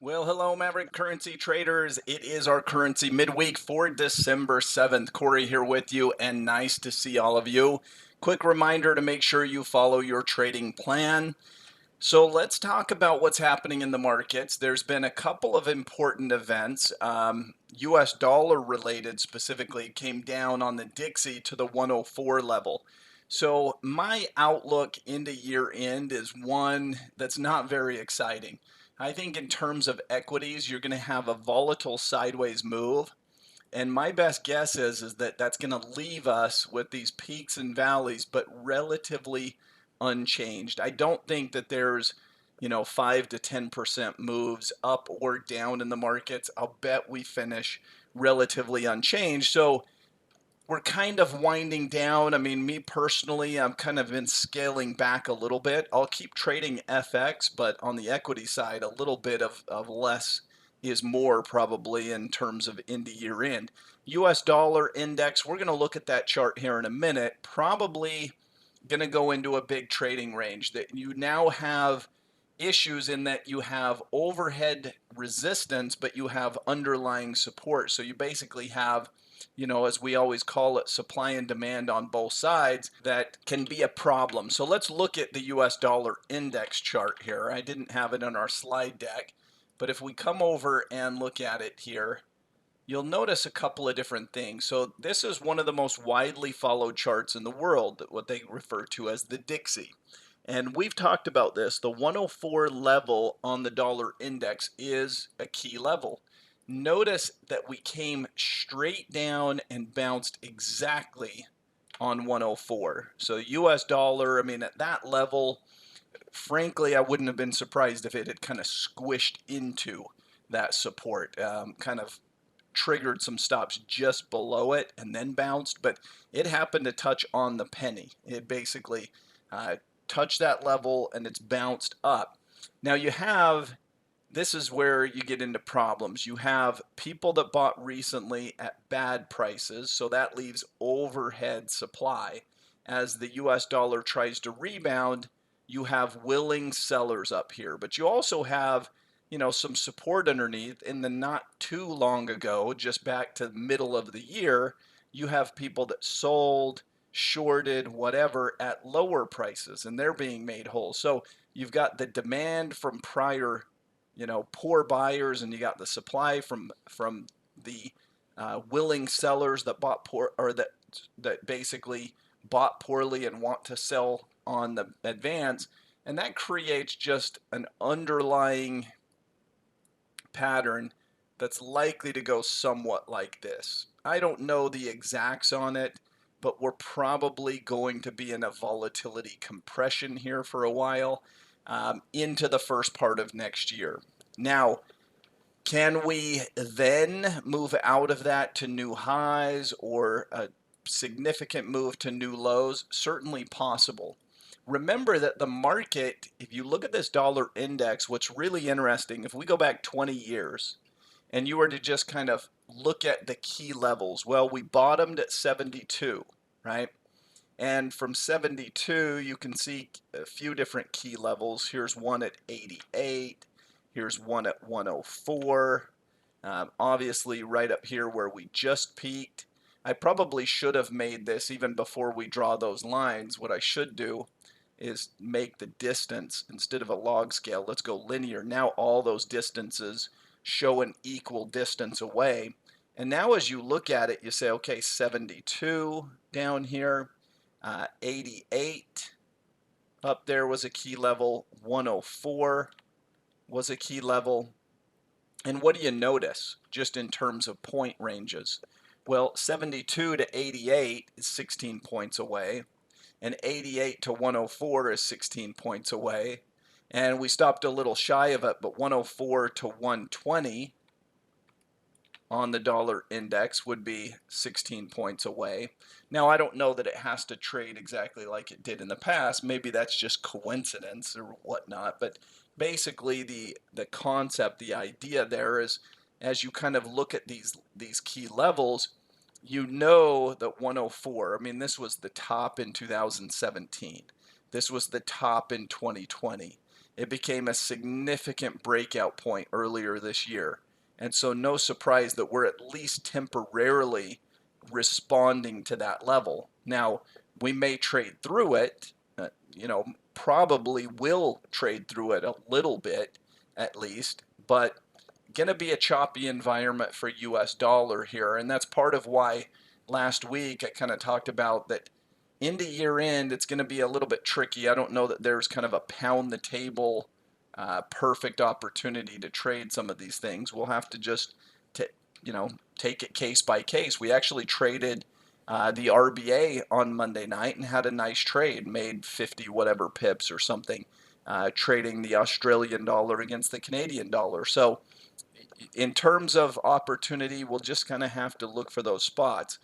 Well, hello, Maverick Currency traders. It is our currency midweek for December 7th. Corey here with you, and nice to see all of you. Quick reminder to make sure you follow your trading plan. So let's talk about what's happening in the markets. There's been a couple of important events. US dollar related specifically came down on the Dixie to the 104 level. So my outlook into year end is one that's not very exciting. I think in terms of equities, you're going to have a volatile sideways move. And my best guess is that that's going to leave us with these peaks and valleys, but relatively unchanged. I don't think that there's 5 to 10% moves up or down in the markets. I'll bet we finish relatively unchanged. So we're kind of winding down. I mean, me personally, I'm kind of been scaling back a little bit. I'll keep trading FX, but on the equity side, a little bit of less is more probably in terms of into year end. US dollar index, we're going to look at that chart here in a minute. Probably going to go into a big trading range that you now have issues in that you have overhead resistance, but you have underlying support. So you basically have, as we always call it, supply and demand on both sides that can be a problem. So let's look at the US dollar index chart here. I didn't have it on our slide deck, but if we come over and look at it here, you'll notice a couple of different things. So this is one of the most widely followed charts in the world, what they refer to as the Dixie. And we've talked about this. The 104 level on the dollar index is a key level. Notice that we came straight down and bounced exactly on 104. So US dollar, I mean, at that level, frankly, I wouldn't have been surprised if it had kind of squished into that support, kind of triggered some stops just below it and then bounced, but it happened to touch on the penny. It basically touched that level and it's bounced up. Now this is where you get into problems. You have people that bought recently at bad prices, so that leaves overhead supply. As the US dollar tries to rebound, you have willing sellers up here, but you also have some support underneath. In the not too long ago, just back to the middle of the year, you have people that sold, shorted, whatever at lower prices, and they're being made whole. So you've got the demand from prior, poor buyers, and you got the supply from the willing sellers that bought poor, or that basically bought poorly and want to sell on the advance, and that creates just an underlying pattern that's likely to go somewhat like this. I don't know the exacts on it, but we're probably going to be in a volatility compression here for a while into the first part of next year. Now, can we then move out of that to new highs or a significant move to new lows? Certainly possible. Remember that the market, if you look at this dollar index, what's really interesting, if we go back 20 years and you were to just kind of look at the key levels, well, we bottomed at 72, right? And from 72, you can see a few different key levels. Here's one at 88. Here's one at 104. Obviously, right up here where we just peaked. I probably should have made this even before we draw those lines. What I should do is make the distance, instead of a log scale, let's go linear. Now all those distances show an equal distance away. And now as you look at it, you say, okay, 72 down here, 88 up there was a key level, 104 was a key level. And what do you notice just in terms of point ranges? Well, 72 to 88 is 16 points away, and 88 to 104 is 16 points away. And we stopped a little shy of it, but 104 to 120 on the dollar index would be 16 points away. Now, I don't know that it has to trade exactly like it did in the past. Maybe that's just coincidence or whatnot. But basically, the concept, the idea there is, as you kind of look at these key levels, you know that 104, I mean, this was the top in 2017. This was the top in 2020. It became a significant breakout point earlier this year. And so no surprise that we're at least temporarily responding to that level. Now, we may trade through it, probably will trade through it a little bit at least, but going to be a choppy environment for US dollar here. And that's part of why last week I kind of talked about that into year end, it's going to be a little bit tricky. I don't know that there's kind of a pound the table perfect opportunity to trade some of these things. We'll have to just take it case by case. We actually traded the RBA on Monday night and had a nice trade, made 50 whatever pips or something, trading the Australian dollar against the Canadian dollar. So in terms of opportunity, we'll just kind of have to look for those spots.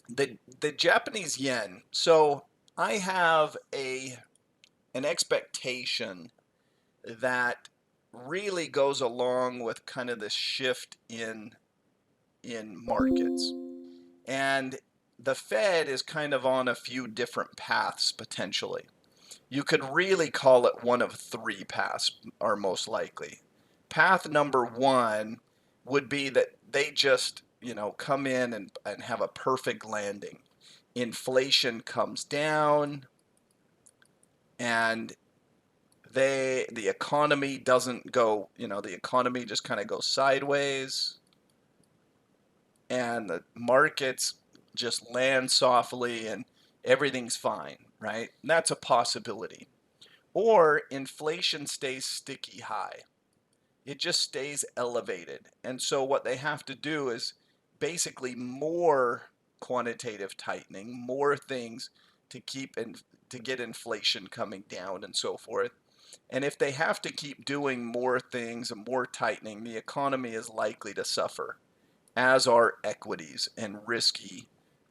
The Japanese yen. So I have an expectation that really goes along with kind of this shift in markets. And the Fed is kind of on a few different paths potentially. You could really call it one of three paths are most likely. Path number one would be that they just, come in and have a perfect landing. Inflation comes down and the economy doesn't go, the economy just kind of goes sideways and the markets just land softly and everything's fine, right? And that's a possibility. Or inflation stays sticky high. It just stays elevated. And so what they have to do is basically more quantitative tightening, more things to get inflation coming down and so forth. And if they have to keep doing more things and more tightening, the economy is likely to suffer, as are equities and risky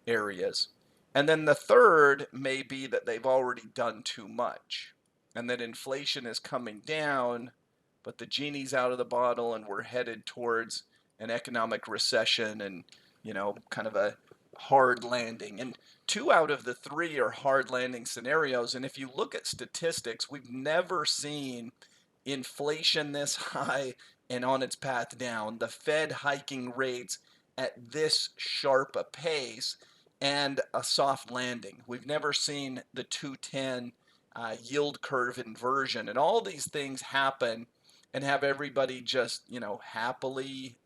areas. And then the third may be that they've already done too much and that inflation is coming down, but the genie's out of the bottle and we're headed towards an economic recession and, kind of a hard landing. And 2 out of the 3 are hard landing scenarios. And if you look at statistics, we've never seen inflation this high and on its path down, the Fed hiking rates at this sharp a pace, and a soft landing. We've never seen the 210 yield curve inversion. And all these things happen and have everybody just, happily,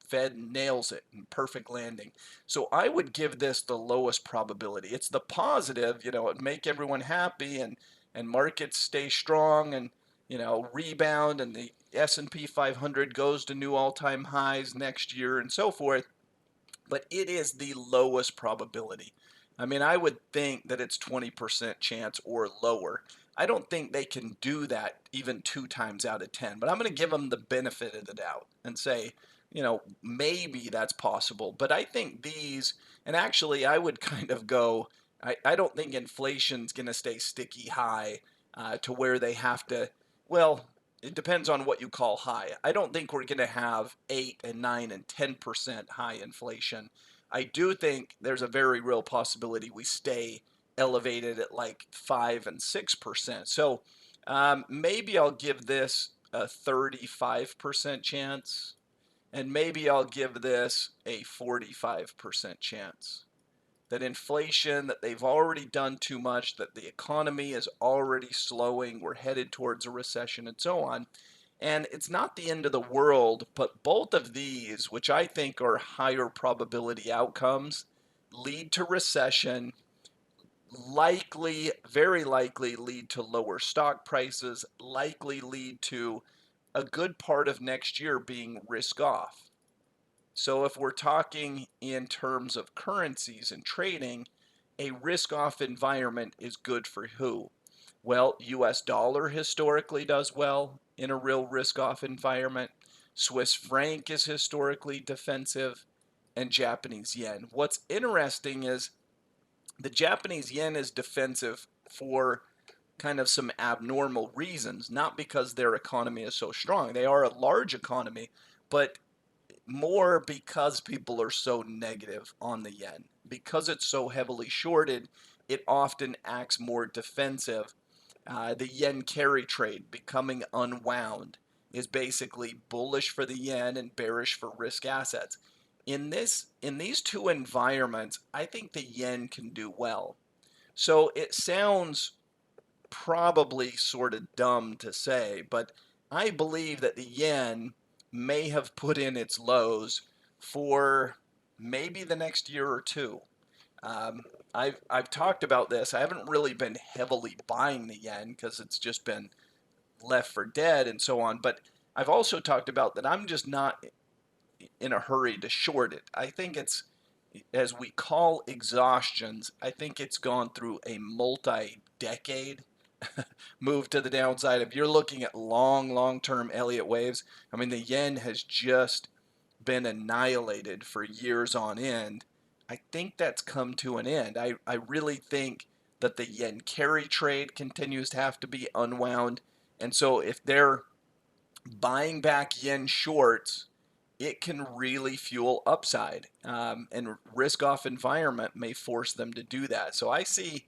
Fed nails it in perfect landing. So I would give this the lowest probability. It's the positive, it'd make everyone happy and markets stay strong and, rebound and the S&P 500 goes to new all-time highs next year and so forth. But it is the lowest probability. I mean, I would think that it's 20% chance or lower. I don't think they can do that even 2 times out of 10, but I'm going to give them the benefit of the doubt and say, maybe that's possible. But I think these, and actually I would kind of go, I don't think inflation's going to stay sticky high to where they have to, well, it depends on what you call high. I don't think we're going to have 8 and 9 and 10% high inflation. I do think there's a very real possibility we stay elevated at like 5 and 6%. So maybe I'll give this a 35% chance, and maybe I'll give this a 45% chance. That inflation, that they've already done too much, that the economy is already slowing, we're headed towards a recession and so on. And it's not the end of the world, but both of these, which I think are higher probability outcomes, lead to recession, likely, very likely lead to lower stock prices, likely lead to a good part of next year being risk off. So if we're talking in terms of currencies and trading, a risk-off environment is good for who? Well, US dollar historically does well in a real risk-off environment. Swiss franc is historically defensive, and Japanese yen. What's interesting is the Japanese yen is defensive for kind of some abnormal reasons, not because their economy is so strong. They are a large economy, but more because people are so negative on the yen. Because it's so heavily shorted, it often acts more defensive. The yen carry trade becoming unwound is basically bullish for the yen and bearish for risk assets. In these two environments, I think the yen can do well. So it sounds probably sort of dumb to say, but I believe that the yen may have put in its lows for maybe the next year or two. Um, I've talked about this. I haven't really been heavily buying the yen because it's just been left for dead and so on. But I've also talked about that I'm just not in a hurry to short it. I think it's, as we call exhaustions, I think it's gone through a multi-decade move to the downside. If you're looking at long-term Elliott waves, I mean, the yen has just been annihilated for years on end. I think that's come to an end. I really think that the yen carry trade continues to have to be unwound. And so if they're buying back yen shorts, it can really fuel upside. And risk off environment may force them to do that. So I see,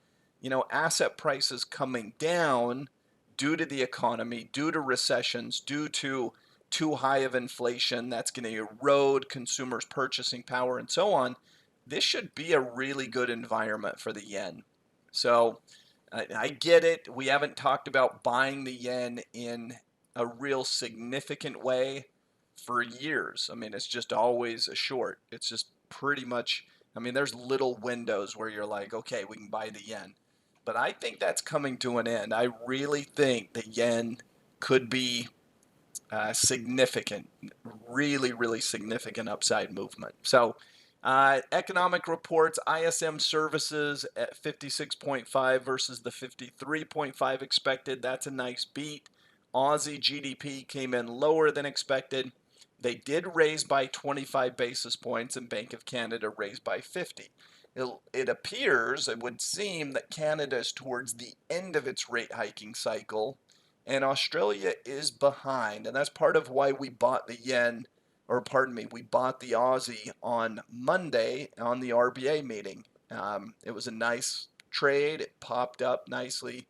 asset prices coming down due to the economy, due to recessions, due to too high of inflation that's going to erode consumers' purchasing power and so on. This should be a really good environment for the yen. So I get it. We haven't talked about buying the yen in a real significant way for years. I mean, it's just always a short. It's just pretty much, I mean, there's little windows where you're like, okay, we can buy the yen. But I think that's coming to an end. I really think the yen could be significant, really significant upside movement. So, economic reports, ISM services at 56.5 versus the 53.5 expected. That's a nice beat. Aussie GDP came in lower than expected. They did raise by 25 basis points, and Bank of Canada raised by 50. It appears, it would seem, that Canada is towards the end of its rate hiking cycle, and Australia is behind. And that's part of why we bought the yen, or pardon me, we bought the Aussie on Monday on the RBA meeting. It was a nice trade. It popped up nicely.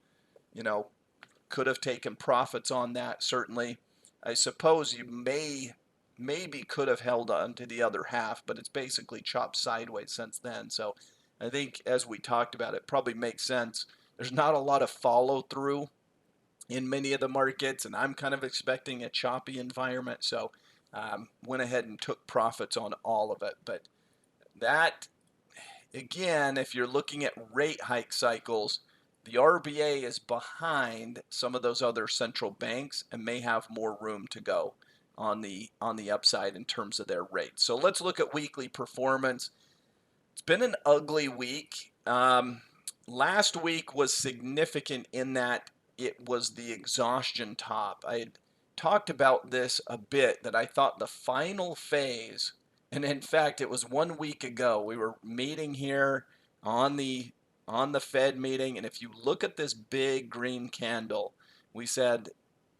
You know, could have taken profits on that, certainly. I suppose you maybe could have held on to the other half, but it's basically chopped sideways since then. So I think, as we talked about, it probably makes sense. There's not a lot of follow through in many of the markets, and I'm kind of expecting a choppy environment. So went ahead and took profits on all of it. But that, again, if you're looking at rate hike cycles, the RBA is behind some of those other central banks and may have more room to go on the upside in terms of their rates. So let's look at weekly performance. It's been an ugly week. Last week was significant in that it was the exhaustion top. I had talked about this a bit, that I thought the final phase, and in fact it was 1 week ago, we were meeting here on the Fed meeting, and if you look at this big green candle, we said,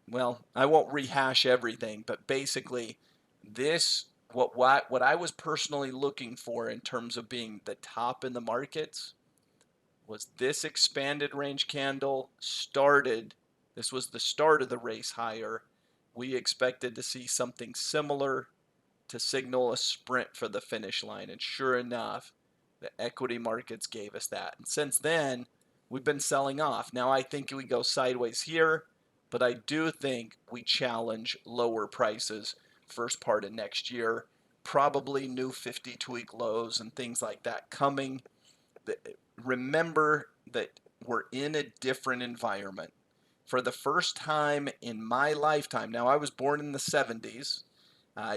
well, I won't rehash everything, but basically this, what I was personally looking for in terms of being the top in the markets, was this expanded range candle started. This was the start of the race higher. We expected to see something similar to signal a sprint for the finish line. And sure enough, the equity markets gave us that. And since then, we've been selling off. Now I think we go sideways here, but I do think we challenge lower prices first part of next year. Probably new 52-week lows and things like that coming. Remember that we're in a different environment. For the first time in my lifetime, now I was born in the 70s.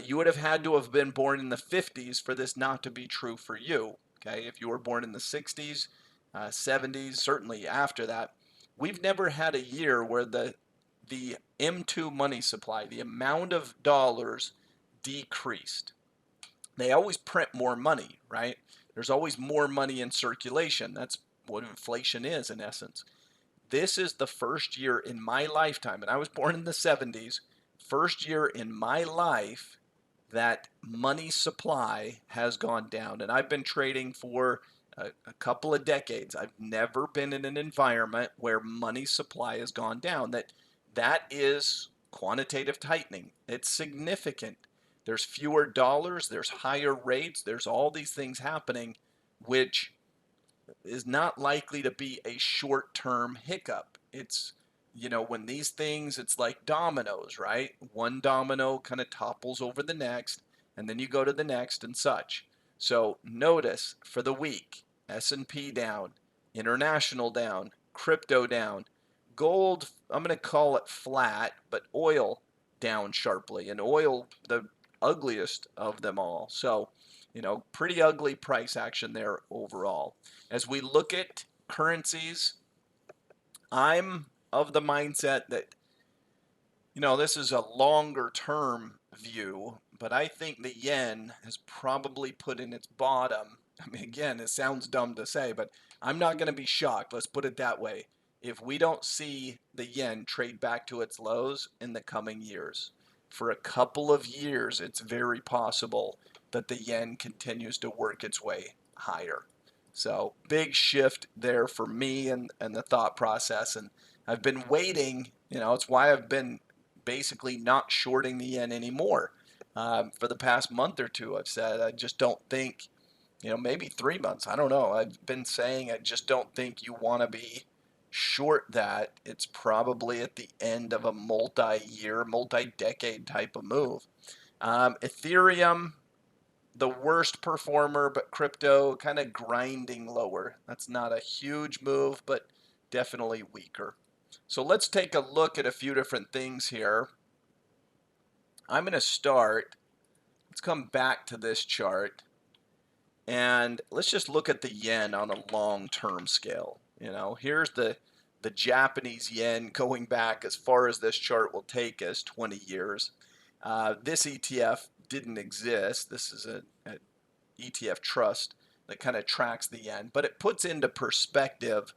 You would have had to have been born in the 50s for this not to be true for you. Okay, if you were born in the 60s, 70s, certainly after that, we've never had a year where the M2 money supply, the amount of dollars, decreased. They always print more money, right? There's always more money in circulation. That's what inflation is, in essence. This is the first year in my lifetime, and I was born in the 70s, first year in my life that money supply has gone down. And I've been trading for a couple of decades, I've never been in an environment where money supply has gone down. That is quantitative tightening. It's significant. There's fewer dollars, there's higher rates, there's all these things happening, which is not likely to be a short-term hiccup. It's, when these things, it's like dominoes, right? One domino kind of topples over the next, and then you go to the next and such. So notice for the week, S&P down, international down, crypto down, gold, I'm going to call it flat, but oil down sharply, and oil the ugliest of them all. So, pretty ugly price action there overall. As we look at currencies, I'm of the mindset that, this is a longer term view, but I think the yen has probably put in its bottom. I mean, again, it sounds dumb to say, but I'm not going to be shocked. Let's put it that way. If we don't see the yen trade back to its lows in the coming years, for a couple of years, it's very possible that the yen continues to work its way higher. So big shift there for me and the thought process. And I've been waiting, it's why I've been basically not shorting the yen anymore. For the past month or two, I've said I just don't think, maybe 3 months. I don't know. I've been saying I just don't think you want to be short that. It's probably at the end of a multi-year, multi-decade type of move. Ethereum, the worst performer, but crypto kind of grinding lower. That's not a huge move, but definitely weaker. So let's take a look at a few different things here. I'm going to start. Let's come back to this chart. And let's just look at the yen on a long-term scale. Here's the Japanese yen going back as far as this chart will take us, 20 years. This ETF didn't exist. This is an ETF trust that kind of tracks the yen, but it puts into perspective,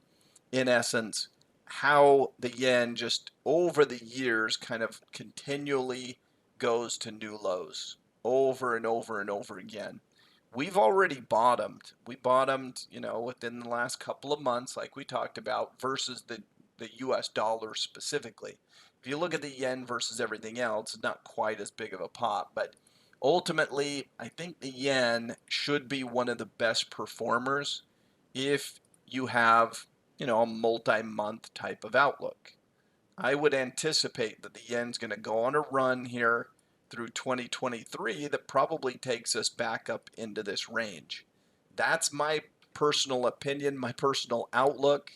in essence, how the yen just over the years kind of continually goes to new lows over and over and over again. We've already bottomed. We bottomed, within the last couple of months, like we talked about, versus the US dollar specifically. If you look at the yen versus everything else, it's not quite as big of a pop, but ultimately, I think the yen should be one of the best performers if you have, a multi-month type of outlook. I would anticipate that the yen's going to go on a run here through 2023 that probably takes us back up into this range. That's my personal opinion, my personal outlook.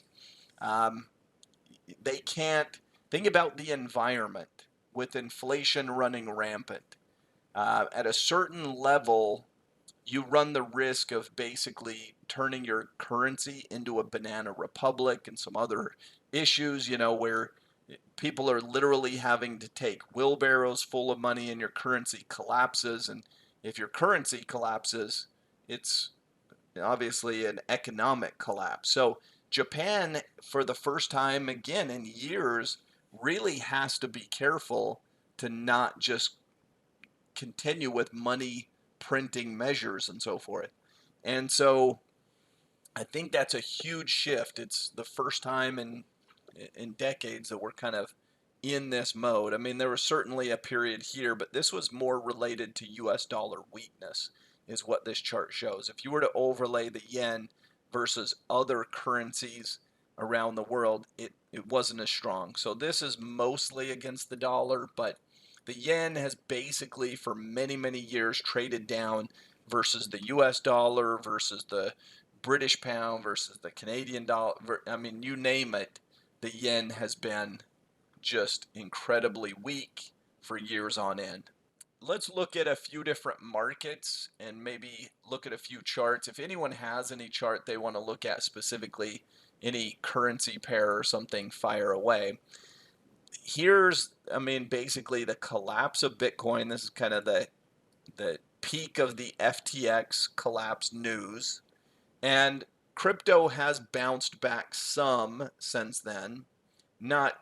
They can't think about the environment with inflation running rampant. At a certain level, you run the risk of basically turning your currency into a banana republic and some other issues, where people are literally having to take wheelbarrows full of money and your currency collapses. And if your currency collapses, it's obviously an economic collapse. So Japan, for the first time again in years, really has to be careful to not just continue with money printing measures and so forth. And so I think that's a huge shift. It's the first time in decades that we're kind of in this mode. I mean, there was certainly a period here, but this was more related to US dollar weakness, is what this chart shows. If you were to overlay the yen versus other currencies around the world, it wasn't as strong. So this is mostly against the dollar, but the yen has basically for many, many years traded down versus the US dollar, versus the British pound, versus the Canadian dollar. I mean, you name it, the yen has been just incredibly weak for years on end. Let's look at a few different markets and maybe look at a few charts. If anyone has any chart they want to look at specifically, any currency pair or something, fire away. Here's, basically the collapse of Bitcoin. This is kind of the peak of the FTX collapse news. And crypto has bounced back some since then. Not,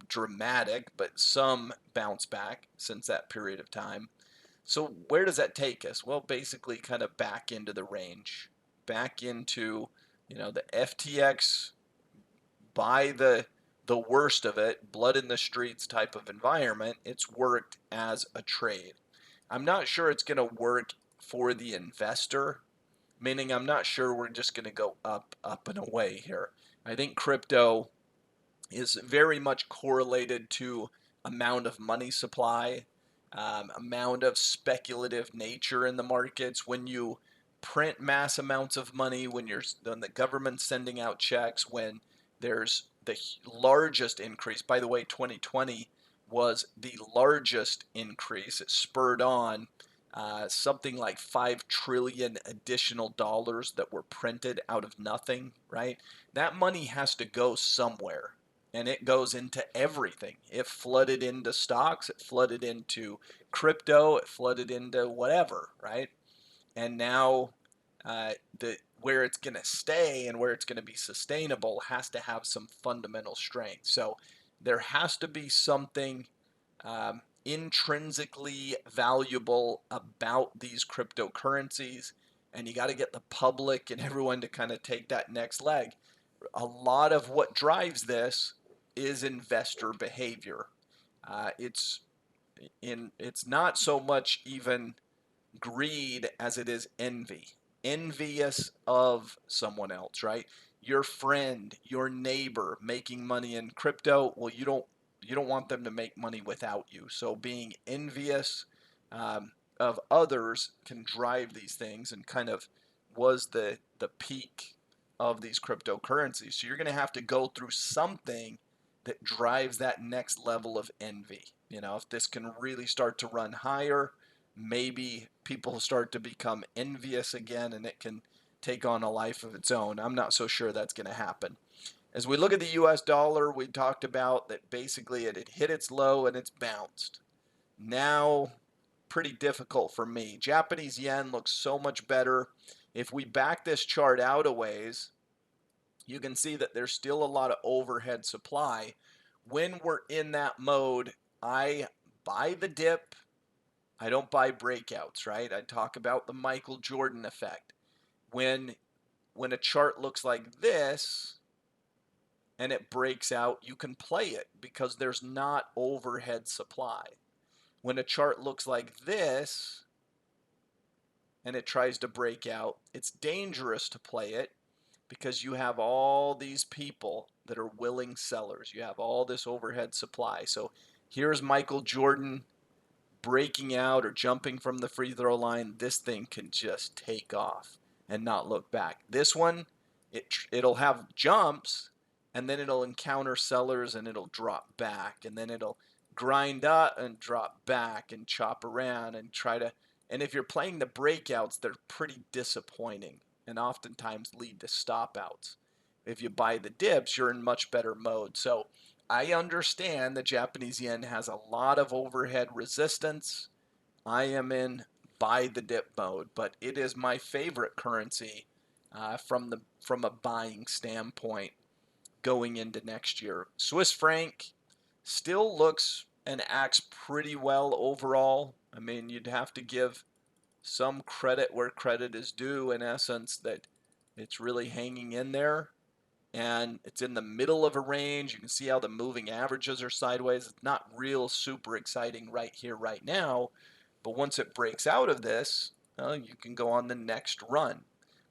dramatic, but some bounce back since that period of time. So where does that take us? Well, basically kind of back into the range. back into, the FTX, by the worst of it, blood in the streets type of environment. It's worked as a trade. I'm not sure it's going to work for the investor, meaning I'm not sure we're just going to go up, up and away here. I think crypto is very much correlated to amount of money supply, amount of speculative nature in the markets. When you print mass amounts of money, when the government's sending out checks, when there's the largest increase. By the way, 2020 was the largest increase. It spurred on something like 5 trillion additional dollars that were printed out of nothing, right? That money has to go somewhere, and it goes into everything. It flooded into stocks, it flooded into crypto, it flooded into whatever, right? And now the where it's going to stay and where it's going to be sustainable has to have some fundamental strength. So there has to be something intrinsically valuable about these cryptocurrencies, and you got to get the public and everyone to kind of take that next leg. A lot of what drives this is investor behavior. It's not so much even greed as it is envy. Envious of someone else, right? Your friend, your neighbor making money in crypto. Well, you don't want them to make money without you. So being envious of others can drive these things, and kind of was the peak of these cryptocurrencies. So you're going to have to go through something that drives that next level of envy. If this can really start to run higher, maybe people start to become envious again and it can take on a life of its own. I'm not so sure that's going to happen. As we look at the US dollar, we talked about that basically it had hit its low and it's bounced. Now, pretty difficult for me. Japanese yen looks so much better. If we back this chart out a ways, you can see that there's still a lot of overhead supply. When we're in that mode, I buy the dip. I don't buy breakouts, right? I talk about the Michael Jordan effect. When a chart looks like this and it breaks out, you can play it because there's not overhead supply. When a chart looks like this and it tries to break out, it's dangerous to play it because you have all these people that are willing sellers. You have all this overhead supply. So here's Michael Jordan breaking out or jumping from the free throw line. This thing can just take off and not look back. This one, it'll have jumps, and then it'll encounter sellers and it'll drop back, and then it'll grind up and drop back and chop around and try to. And if you're playing the breakouts, they're pretty disappointing and oftentimes lead to stop outs. If you buy the dips, you're in much better mode. So I understand the Japanese yen has a lot of overhead resistance. I am in buy the dip mode, but it is my favorite currency from a buying standpoint going into next year. Swiss franc still looks and acts pretty well overall. I mean, you'd have to give some credit where credit is due, in essence, that it's really hanging in there and it's in the middle of a range. You can see how the moving averages are sideways. It's not real super exciting right here, right now, but once it breaks out of this, you can go on the next run.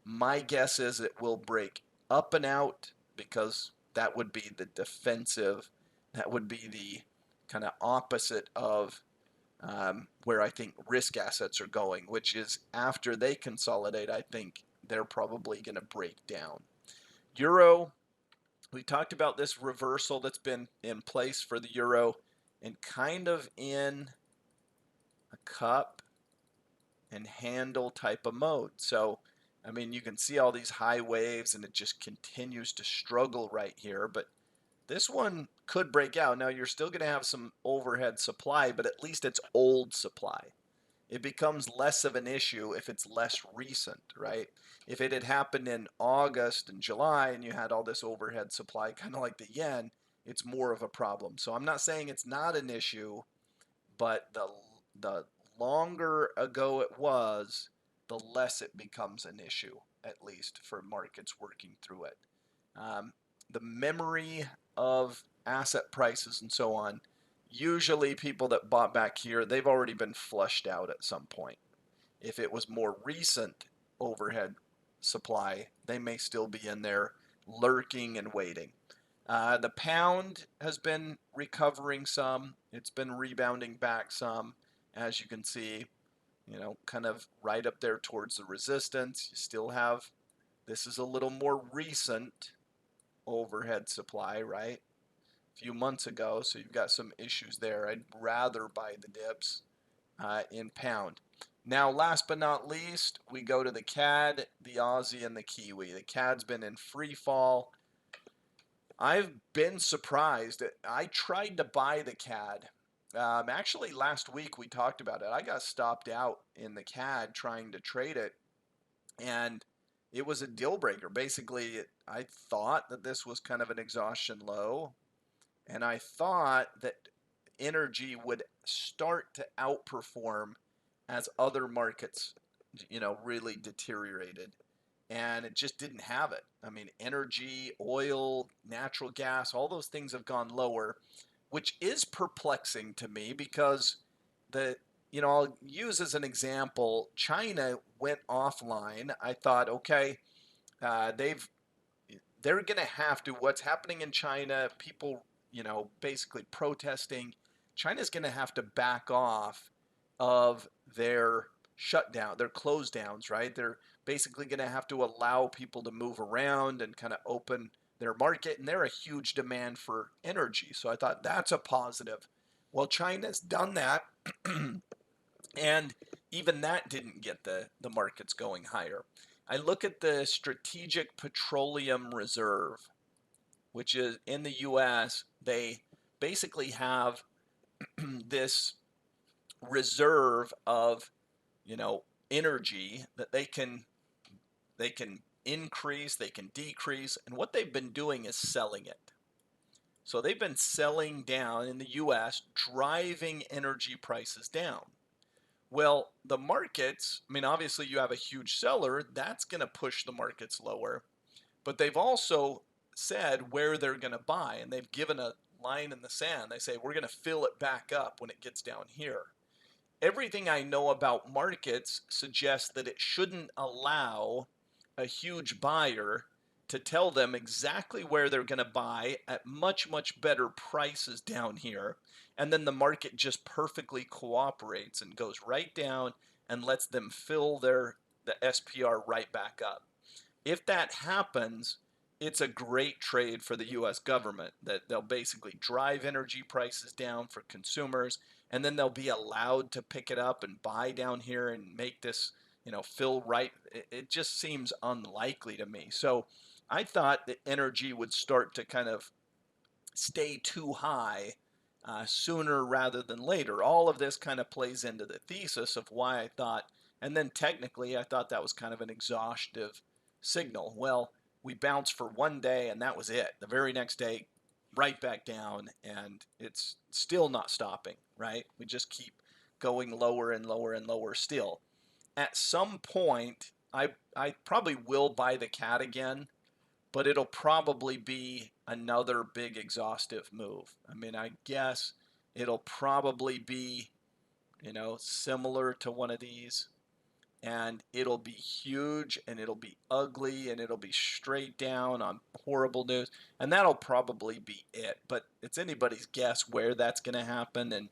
My guess is it will break up and out because that would be the defensive. That would be the kind of opposite of where I think risk assets are going, which is after they consolidate, I think they're probably going to break down. Euro, we talked about this reversal that's been in place for the euro and kind of in a cup and handle type of mode. So, I mean, you can see all these high waves and it just continues to struggle right here, but this one could break out. Now, you're still going to have some overhead supply, but at least it's old supply. It becomes less of an issue if it's less recent, right? If it had happened in August and July and you had all this overhead supply, kind of like the yen, it's more of a problem. So I'm not saying it's not an issue, but the longer ago it was, the less it becomes an issue. at least for markets working through it. Um, the memory of asset prices and so on, usually people that bought back here, they've already been flushed out at some point. If it was more recent overhead supply, they may still be in there lurking and waiting. The pound has been recovering some. It's been rebounding back some, as you can see, kind of right up there towards the resistance. You still have, this is a little more recent overhead supply, right? A few months ago, so you've got some issues there. I'd rather buy the dips in pound. Now, last but not least, we go to the CAD, the Aussie, and the Kiwi. The CAD's been in free fall. I've been surprised. I tried to buy the CAD. Actually, last week we talked about it. I got stopped out in the CAD trying to trade it, and it was a deal breaker. Basically, I thought that this was kind of an exhaustion low, and I thought that energy would start to outperform as other markets, really deteriorated. And it just didn't have it. I mean, energy, oil, natural gas, all those things have gone lower, which is perplexing to me because I'll use as an example, China went offline. I thought, okay, uh, they've they're going to have to, what's happening in China, people, basically protesting, China's going to have to back off of their shutdown, their close downs, right? They're basically going to have to allow people to move around and kind of open their market. And they're a huge demand for energy. So I thought that's a positive. Well, China's done that. And even that didn't get the markets going higher. I look at the Strategic Petroleum Reserve, which is in the US. They basically have this reserve of, energy that they can increase, they can decrease, and what they've been doing is selling it. So they've been selling down in the US, driving energy prices down. Well, the markets, I mean, obviously you have a huge seller, that's going to push the markets lower. But they've also said where they're going to buy, and they've given a line in the sand. They say, we're going to fill it back up when it gets down here. Everything I know about markets suggests that it shouldn't allow a huge buyer to tell them exactly where they're going to buy at much, much better prices down here. And then the market just perfectly cooperates and goes right down and lets them fill the SPR right back up. If that happens, it's a great trade for the US government that they'll basically drive energy prices down for consumers, and then they'll be allowed to pick it up and buy down here and make this, fill right. It just seems unlikely to me. So I thought that energy would start to kind of stay too high sooner rather than later. All of this kind of plays into the thesis of why I thought, and then technically I thought that was kind of an exhaustive signal. Well, we bounced for one day and that was it. The very next day, right back down, and it's still not stopping, right? We just keep going lower and lower and lower still. At some point, I probably will buy the cat again, but it'll probably be another big exhaustive move. I mean, I guess it'll probably be, similar to one of these, and it'll be huge and it'll be ugly and it'll be straight down on horrible news, and that'll probably be it. But it's anybody's guess where that's going to happen, and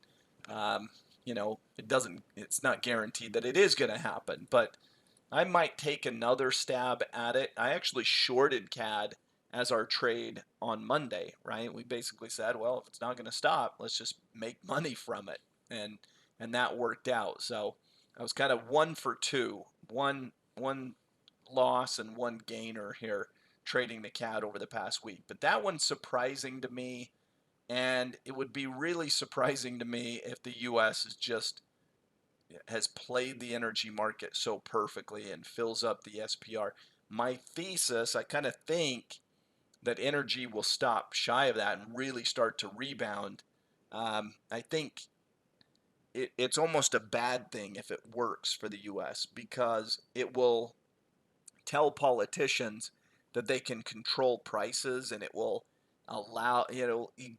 um, it's not guaranteed that it is going to happen, but I might take another stab at it. I actually shorted CAD as our trade on Monday, right? We basically said, well, if it's not going to stop, let's just make money from it, and that worked out. So I was kind of 1 for 2, one loss and one gainer here trading the CAD over the past week. But that one's surprising to me, and it would be really surprising to me if the U.S. has played the energy market so perfectly and fills up the SPR. My thesis, I kind of think that energy will stop shy of that and really start to rebound. I think it's almost a bad thing if it works for the U.S. because it will tell politicians that they can control prices, and it will allow,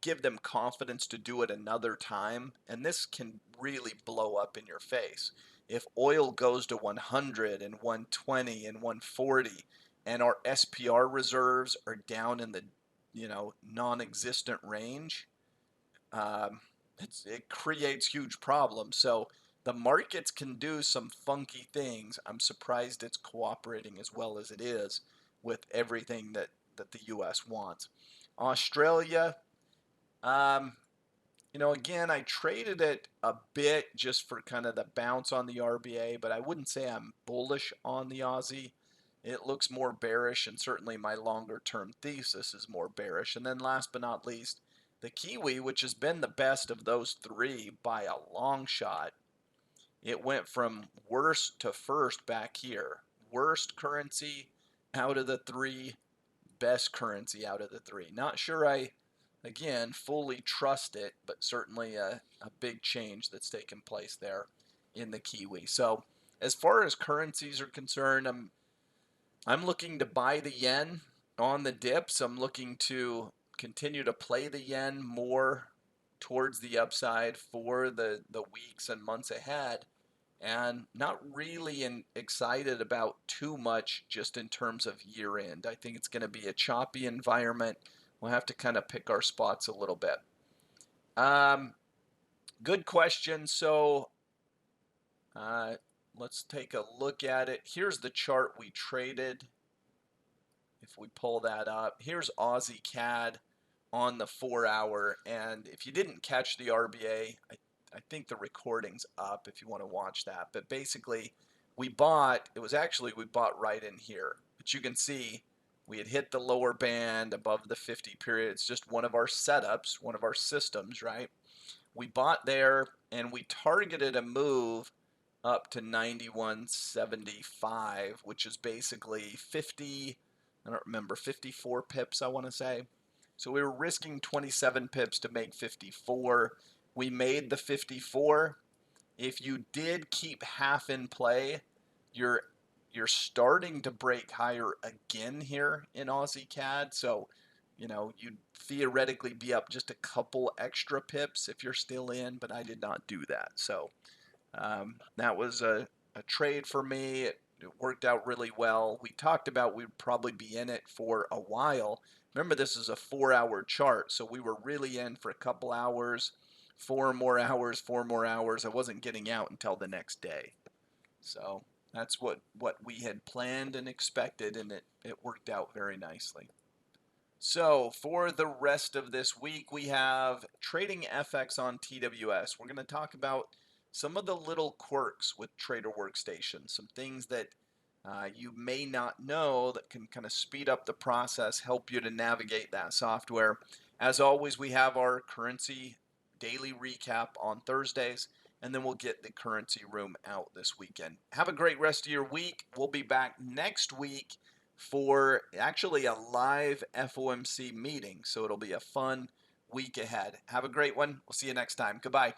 give them confidence to do it another time. And this can really blow up in your face. If oil goes to 100 and 120 and 140 and our SPR reserves are down in the, non-existent range, um, it creates huge problems. So the markets can do some funky things. I'm surprised it's cooperating as well as it is with everything that the U.S. wants. Australia, um, again, I traded it a bit just for kind of the bounce on the RBA, but I wouldn't say I'm bullish on the Aussie. It looks more bearish, and certainly my longer term thesis is more bearish. And then last but not least, the Kiwi, which has been the best of those three by a long shot. It went from worst to first back here. Worst currency out of the three, best currency out of the three. Not sure I, again, fully trust it, but certainly a big change that's taken place there in the Kiwi. So as far as currencies are concerned, I'm looking to buy the yen on the dips. I'm looking to continue to play the yen more towards the upside for the weeks and months ahead, and not really excited about too much just in terms of year end. I think it's going to be a choppy environment. We'll have to kind of pick our spots a little bit. Good question. So let's take a look at it. Here's the chart we traded. If we pull that up, here's Aussie CAD on the 4-hour. And if you didn't catch the RBA, I think the recording's up if you want to watch that. But basically, we bought right in here. But you can see we had hit the lower band above the 50 period. It's just one of our setups, one of our systems, right? We bought there, and we targeted a move up to 91.75, which is basically 50, I don't remember, 54 pips, I want to say. So we were risking 27 pips to make 54. We made the 54. If you did keep half in play, you're starting to break higher again here in Aussie CAD. So, you'd theoretically be up just a couple extra pips if you're still in, but I did not do that. So that was a trade for me. It worked out really well. We talked about we'd probably be in it for a while. Remember, this is a 4-hour chart, so we were really in for a couple hours, 4 more hours, 4 more hours. I wasn't getting out until the next day. So that's what we had planned and expected, and it worked out very nicely. So for the rest of this week, we have trading FX on TWS. We're going to talk about some of the little quirks with Trader Workstation, some things that you may not know that can kind of speed up the process, help you to navigate that software. As always, we have our currency daily recap on Thursdays, and then we'll get the currency room out this weekend. Have a great rest of your week. We'll be back next week for actually a live FOMC meeting, so it'll be a fun week ahead. Have a great one. We'll see you next time. Goodbye.